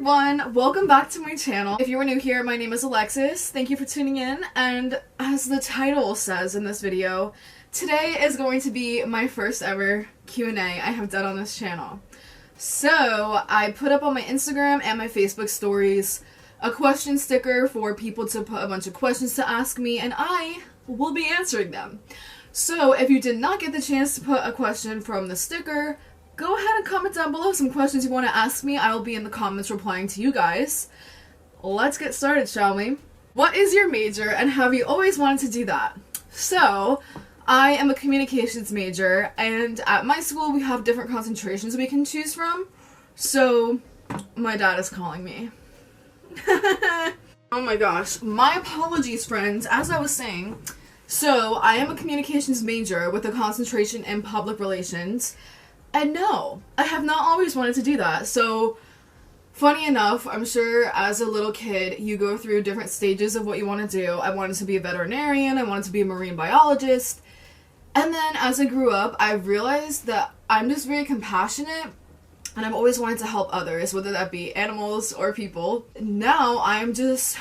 everyone, welcome back to my channel. If you are new here, my name is Alexis. Thank you for tuning in, and as the title says in this video, today is going to be my first ever Q&A I have done on this channel. So, I put up on my Instagram and my Facebook stories a question sticker for people to put a bunch of questions to ask me, and I will be answering them. So, if you did not get the chance to put a question from the sticker, go ahead and comment down below some questions you want to ask me. I will be in the comments replying to you guys. Let's get started, shall we? What is your major, and have you always wanted to do that? So, I am a communications major, and at my school we have different concentrations we can choose from. So, my dad is calling me. Oh my gosh. My apologies, friends. As I was saying, so I am a communications major with a concentration in public relations. And no, I have not always wanted to do that. So, funny enough, I'm sure as a little kid, you go through different stages of what you want to do. I wanted to be a veterinarian, I wanted to be a marine biologist. And then as I grew up, I realized that I'm just very compassionate, and I've always wanted to help others, whether that be animals or people. Now, I'm just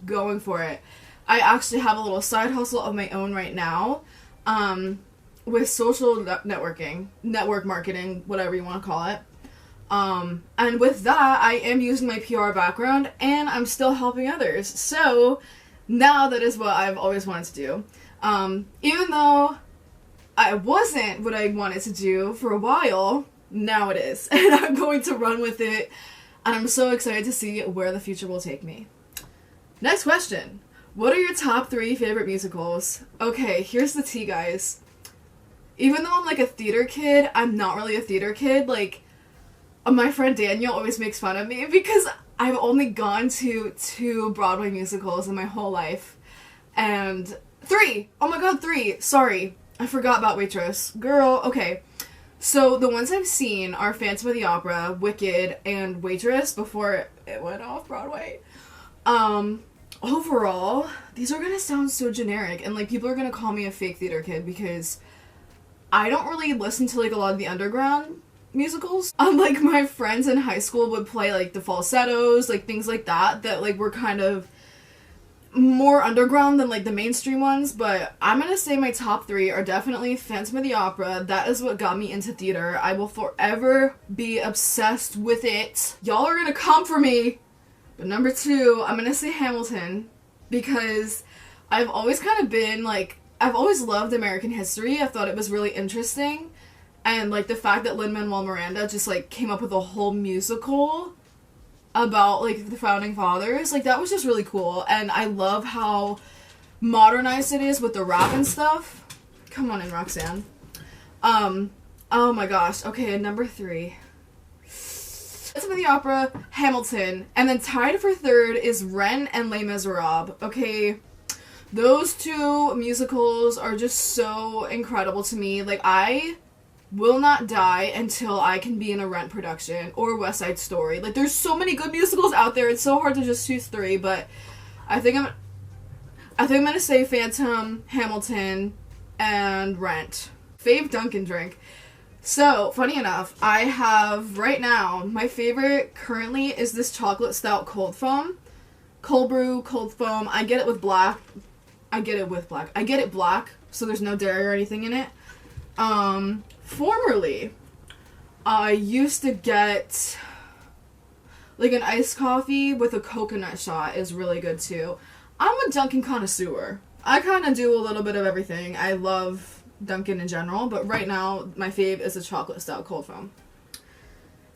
going for it. I actually have a little side hustle of my own right now. With social networking, network marketing, whatever you want to call it. And with that, I am using my PR background, and I'm still helping others. So, now that is what I've always wanted to do. Even though I wasn't what I wanted to do for a while, now it is. And I'm going to run with it, and I'm so excited to see where the future will take me. Next question. What are your top 3 favorite musicals? Okay, here's the tea, guys. Even though I'm like a theater kid, I'm not really a theater kid. Like, my friend Daniel always makes fun of me because I've only gone to 2 Broadway musicals in my whole life. And 3! Oh my god, 3! Sorry, I forgot about Waitress. Girl, okay. So, the ones I've seen are Phantom of the Opera, Wicked, and Waitress before it went off Broadway. Overall, these are gonna sound so generic, and like, people are gonna call me a fake theater kid because I don't really listen to like a lot of the underground musicals. Unlike my friends in high school would play like the falsettos, like things like that like were kind of more underground than like the mainstream ones. But I'm gonna say my top 3 are definitely Phantom of the Opera. That is what got me into theater. I will forever be obsessed with it. Y'all are gonna come for me. But number 2, I'm gonna say Hamilton, because I've always kind of been like, I've always loved American history. I thought it was really interesting. And, like, the fact that Lin-Manuel Miranda just, like, came up with a whole musical about, like, the Founding Fathers. Like, that was just really cool. And I love how modernized it is with the rap and stuff. Come on in, Roxanne. Oh my gosh. Okay, and number 3. Phantom of the Opera, Hamilton. And then tied for 3rd is Rent and Les Miserables. Okay, those 2 musicals are just so incredible to me. Like, I will not die until I can be in a Rent production or West Side Story. Like, there's so many good musicals out there. It's so hard to just choose 3, but I think I'm gonna say Phantom, Hamilton, and Rent. Fave Dunkin' drink. So, funny enough, I have right now, my favorite currently is this chocolate stout cold foam. Cold brew, cold foam. I get it black, so there's no dairy or anything in it. Formerly, I used to get, like, an iced coffee with a coconut shot is really good, too. I'm a Dunkin' connoisseur. I kind of do a little bit of everything. I love Dunkin' in general, but right now, my fave is a chocolate stout cold foam.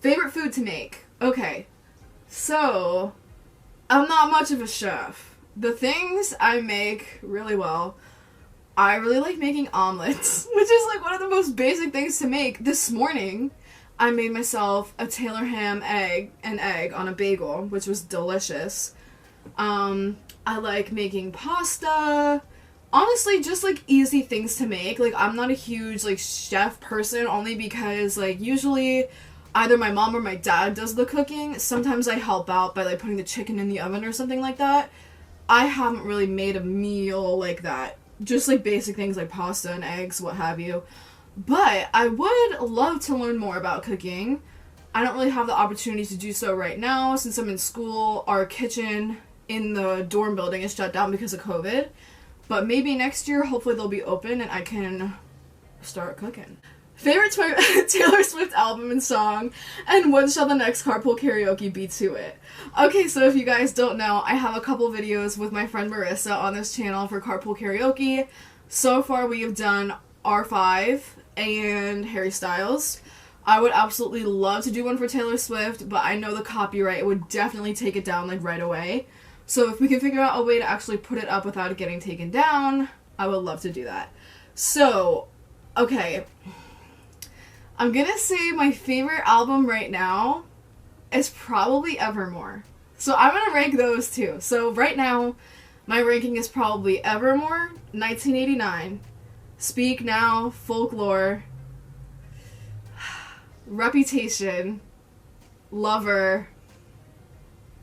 Favorite food to make? Okay, so, I'm not much of a chef. The things I make really well, I really like making omelets, which is like one of the most basic things to make. This morning, I made myself a Taylor ham egg on a bagel, which was delicious. I like making pasta. Honestly, just like easy things to make. Like, I'm not a huge like chef person, only because like usually either my mom or my dad does the cooking. Sometimes I help out by like putting the chicken in the oven or something like that. I haven't really made a meal like that. Just like basic things like pasta and eggs, what have you. But I would love to learn more about cooking. I don't really have the opportunity to do so right now since I'm in school. Our kitchen in the dorm building is shut down because of COVID. But maybe next year, hopefully they'll be open and I can start cooking. Favorite Taylor Swift album and song, and what shall the next carpool karaoke be to it? Okay, so if you guys don't know, I have a couple videos with my friend Marissa on this channel for carpool karaoke. So far we have done R5 and Harry Styles. I would absolutely love to do one for Taylor Swift, but I know the copyright would definitely take it down like right away. So if we can figure out a way to actually put it up without it getting taken down, I would love to do that. So, okay. I'm gonna say my favorite album right now is probably Evermore. So I'm gonna rank those two. So right now, my ranking is probably Evermore, 1989, Speak Now, Folklore, Reputation, Lover,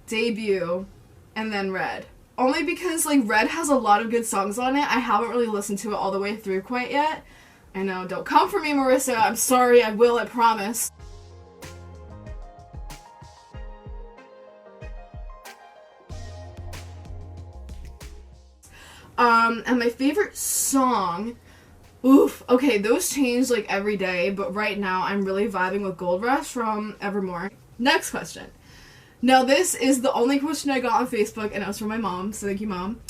Debut, and then Red. Only because, like, Red has a lot of good songs on it. I haven't really listened to it all the way through quite yet. I know, don't come for me, Marissa. I'm sorry, I will, I promise. And my favorite song, oof, okay, those change like every day, but right now I'm really vibing with Gold Rush from Evermore. Next question. Now this is the only question I got on Facebook, and it was from my mom, so thank you, Mom.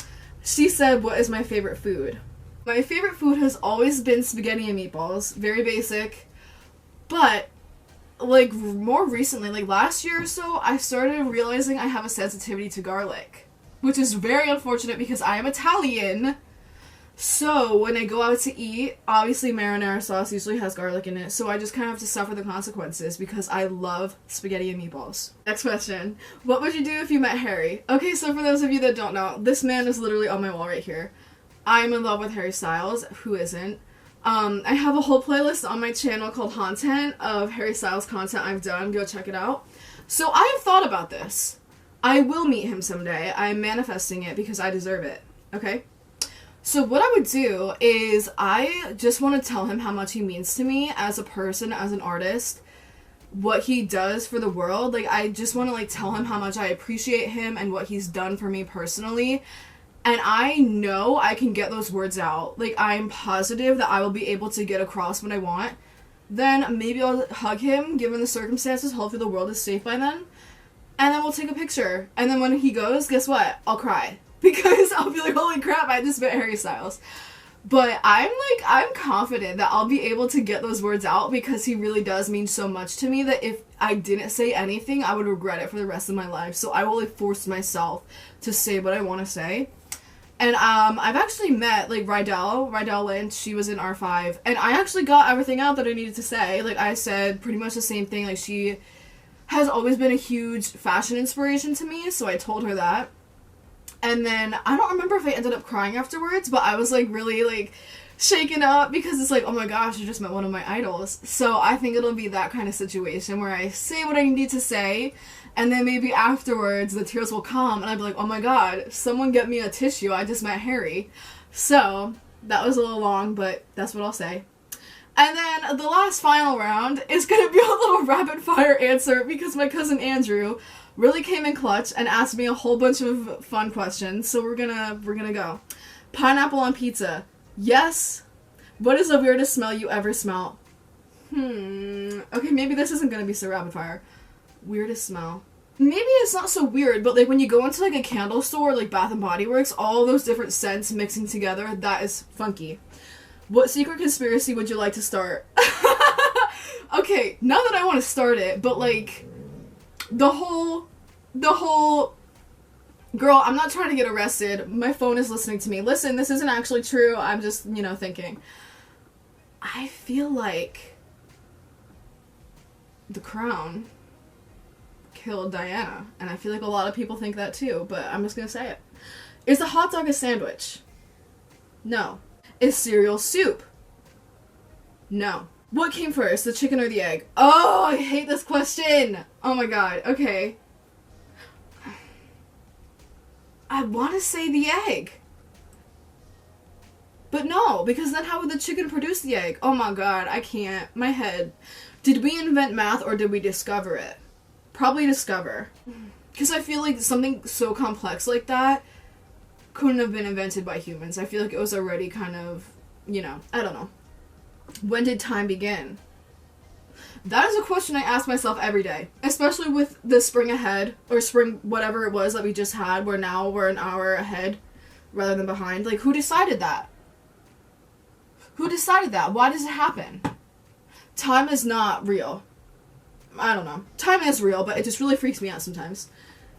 She said, what is my favorite food? My favorite food has always been spaghetti and meatballs. Very basic. But, like, more recently, like last year or so, I started realizing I have a sensitivity to garlic. Which is very unfortunate because I am Italian. So, when I go out to eat, obviously marinara sauce usually has garlic in it. So I just kind of have to suffer the consequences because I love spaghetti and meatballs. Next question. What would you do if you met Harry? Okay, so for those of you that don't know, this man is literally on my wall right here. I'm in love with Harry Styles. Who isn't? I have a whole playlist on my channel called Content of Harry Styles content I've done. Go check it out. So I have thought about this. I will meet him someday. I'm manifesting it because I deserve it. Okay? So what I would do is I just want to tell him how much he means to me as a person, as an artist, what he does for the world. Like, I just want to, like, tell him how much I appreciate him and what he's done for me personally. And I know I can get those words out. Like, I'm positive that I will be able to get across what I want. Then maybe I'll hug him, given the circumstances. Hopefully the world is safe by then. And then we'll take a picture. And then when he goes, guess what? I'll cry. Because I'll be like, holy crap, I just met Harry Styles. But I'm confident that I'll be able to get those words out because he really does mean so much to me that if I didn't say anything, I would regret it for the rest of my life. So I will, like, force myself to say what I want to say. And I've actually met, like, Rydell Lynch. She was in R5. And I actually got everything out that I needed to say. Like, I said pretty much the same thing. Like, she has always been a huge fashion inspiration to me, so I told her that. And then, I don't remember if I ended up crying afterwards, but I was, like, really, like, shaken up because it's like, oh my gosh, I just met one of my idols. So I think it'll be that kind of situation where I say what I need to say, and then maybe afterwards the tears will come, and I'll be like, oh my god, someone get me a tissue, I just met Harry. So, that was a little long, but that's what I'll say. And then the last final round is gonna be a little rapid fire answer because my cousin Andrew really came in clutch and asked me a whole bunch of fun questions. So we're gonna go. Pineapple on pizza. Yes. What is the weirdest smell you ever smelled? Okay, maybe this isn't gonna be so rapid fire. Weirdest smell. Maybe it's not so weird, but like when you go into like a candle store, like Bath and Body Works, all those different scents mixing together, that is funky. What secret conspiracy would you like to start? Okay, not that I want to start it, but like the whole girl, I'm not trying to get arrested. My phone is listening to me. Listen, this isn't actually true. I'm just, thinking. I feel like the Crown killed Diana, and I feel like a lot of people think that too, but I'm just gonna say it. Is a hot dog a sandwich? No. Is cereal soup? No. What came first, the chicken or the egg? Oh, I hate this question! Oh my god, okay. I want to say the egg. But no, because then how would the chicken produce the egg? Oh my god, I can't. My head. Did we invent math or did we discover it? Probably discover. Because I feel like something so complex like that couldn't have been invented by humans. I feel like it was already kind of, you know, I don't know. When did time begin? That is a question I ask myself every day. Especially with the spring ahead, or spring whatever it was that we just had, where now we're an hour ahead rather than behind. Like, who decided that? Who decided that? Why does it happen? Time is not real. I don't know. Time is real, but it just really freaks me out sometimes.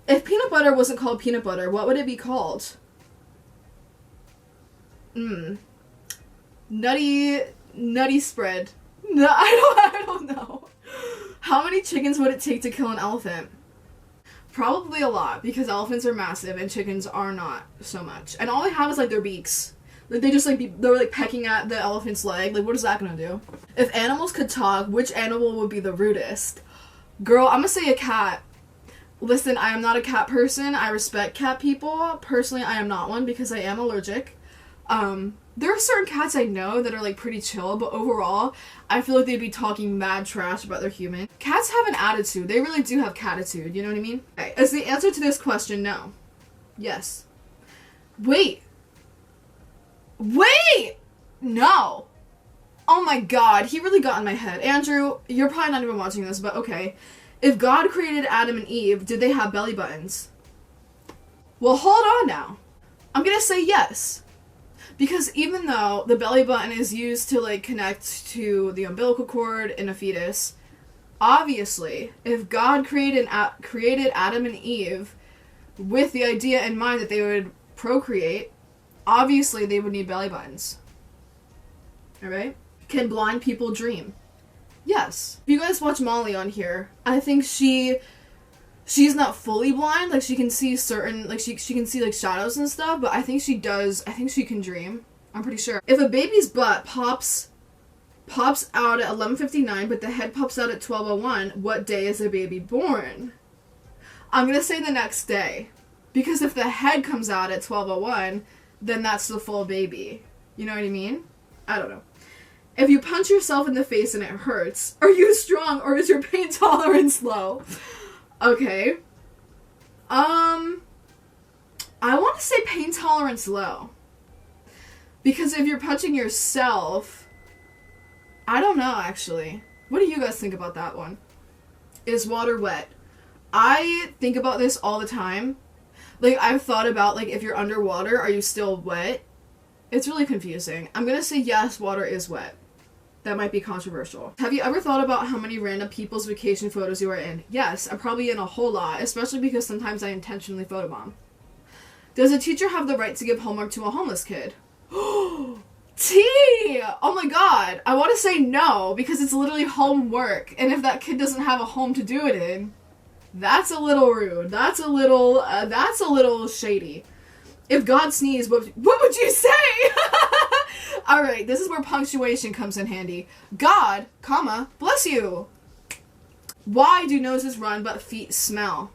If peanut butter wasn't called peanut butter, what would it be called? Nutty spread. No, I don't know. How many chickens would it take to kill an elephant? Probably a lot, because elephants are massive and chickens are not so much. And all they have is, like, their beaks. Like, they just, like, they're, like, pecking at the elephant's leg. Like, what is that gonna do? If animals could talk, which animal would be the rudest? Girl, I'm gonna say a cat. Listen, I am not a cat person. I respect cat people. Personally, I am not one because I am allergic. There are certain cats I know that are, like, pretty chill, but overall, I feel like they'd be talking mad trash about their human. Cats have an attitude. They really do have catitude, you know what I mean? Okay, is the answer to this question no? Yes. Wait! No! Oh my god, he really got in my head. Andrew, you're probably not even watching this, but okay. If God created Adam and Eve, did they have belly buttons? Well, hold on now. I'm gonna say yes. Because even though the belly button is used to, like, connect to the umbilical cord in a fetus, obviously, if God created Adam and Eve with the idea in mind that they would procreate, obviously they would need belly buttons. Alright? Can blind people dream? Yes. If you guys watch Molly on here, I think she's not fully blind, like, she can see certain, like, she can see, like, shadows and stuff, but I think she can dream. I'm pretty sure. If a baby's butt pops out at 11:59, but the head pops out at 12:01, what day is the baby born? I'm gonna say the next day. Because if the head comes out at 12:01, then that's the full baby. You know what I mean? I don't know. If you punch yourself in the face and it hurts, are you strong or is your pain tolerance low? Okay. I want to say pain tolerance low. Because if you're punching yourself, I don't know, actually. What do you guys think about that one? Is water wet? I think about this all the time. Like, I've thought about, like, if you're underwater, are you still wet? It's really confusing. I'm gonna say yes, water is wet. That might be controversial. Have you ever thought about how many random people's vacation photos you are in? Yes, I'm probably in a whole lot, especially because sometimes I intentionally photobomb. Does a teacher have the right to give homework to a homeless kid? T! Oh my god. I want to say no, because it's literally homework, and if that kid doesn't have a home to do it in, that's a little rude. That's a little shady. If God sneezed, what would you say? Alright, this is where punctuation comes in handy. God, comma, bless you. Why do noses run but feet smell?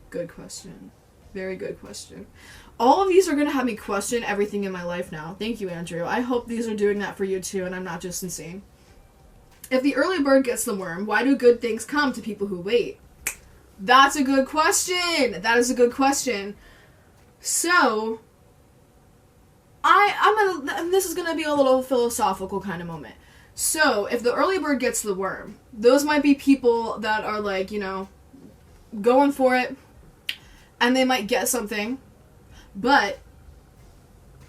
Good question. Very good question. All of these are going to have me question everything in my life now. Thank you, Andrew. I hope these are doing that for you too, and I'm not just insane. If the early bird gets the worm, why do good things come to people who wait? That's a good question. That is a good question. So, this is gonna be a little philosophical kind of moment. So, if the early bird gets the worm, those might be people that are, like, you know, going for it, and they might get something, but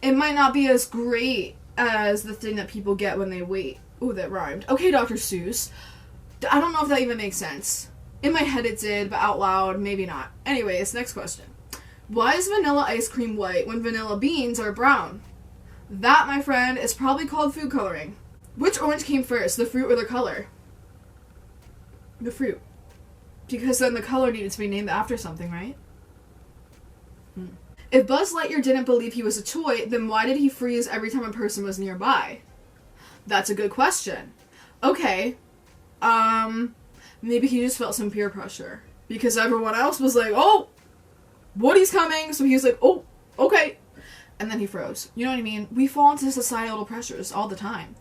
it might not be as great as the thing that people get when they wait. Ooh, that rhymed. Okay, Dr. Seuss. I don't know if that even makes sense. In my head it did, but out loud, maybe not. Anyways, next question. Why is vanilla ice cream white when vanilla beans are brown? That, my friend, is probably called food coloring. Which orange came first, the fruit or the color? The fruit. Because then the color needed to be named after something, right? If Buzz Lightyear didn't believe he was a toy, then why did he freeze every time a person was nearby? That's a good question. Okay. Maybe he just felt some peer pressure. Because everyone else was like, oh, Woody's coming. So he was like, oh, okay. And then he froze. You know what I mean? We fall into societal pressures all the time.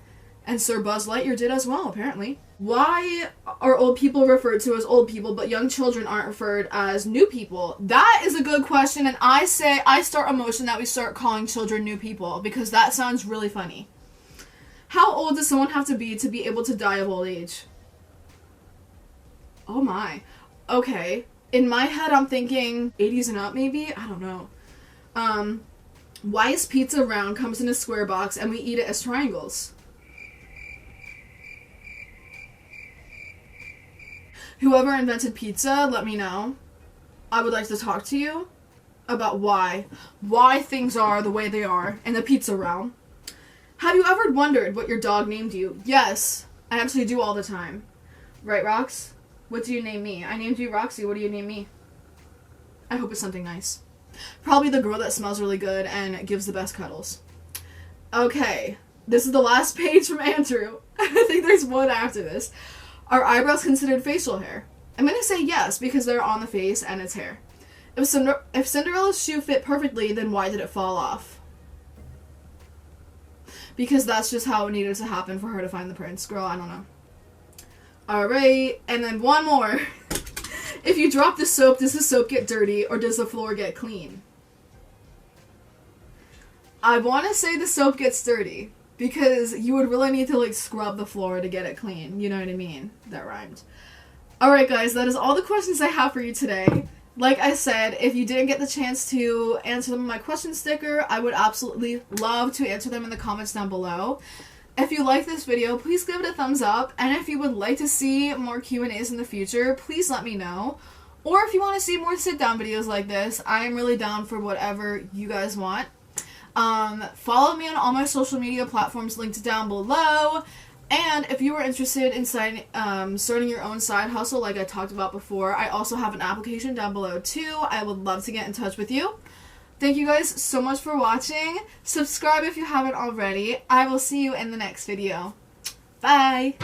And Sir Buzz Lightyear did as well, apparently. Why are old people referred to as old people, but young children aren't referred as new people? That is a good question, and I start a motion that we start calling children new people, because that sounds really funny. How old does someone have to be able to die of old age? Oh my. Okay. In my head, I'm thinking 80s and up, maybe? I don't know. Why is pizza round, comes in a square box, and we eat it as triangles? Whoever invented pizza, let me know. I would like to talk to you about why things are the way they are in the pizza realm. Have you ever wondered what your dog named you? Yes, I actually do all the time. Right, Rox? What do you name me? I named you Roxy. What do you name me? I hope it's something nice. Probably the girl that smells really good and gives the best cuddles. Okay, this is the last page from Andrew. I think there's one after this. Are eyebrows considered facial hair? I'm going to say yes, because they're on the face and it's hair. If Cinderella's shoe fit perfectly, then why did it fall off? Because that's just how it needed to happen for her to find the prince. Girl, I don't know. Alright, and then one more. If you drop the soap, does the soap get dirty or does the floor get clean? I want to say the soap gets dirty. Because you would really need to, like, scrub the floor to get it clean. You know what I mean? That rhymed. Alright, guys, that is all the questions I have for you today. Like I said, if you didn't get the chance to answer them in my question sticker, I would absolutely love to answer them in the comments down below. If you like this video, please give it a thumbs up. And if you would like to see more Q&As in the future, please let me know. Or if you want to see more sit-down videos like this, I am really down for whatever you guys want. Follow me on all my social media platforms linked down below, and if you are interested in starting your own side hustle like I talked about before, I also have an application down below too. I would love to get in touch with you. Thank you guys so much for watching. Subscribe if you haven't already. I will see you in the next video. Bye!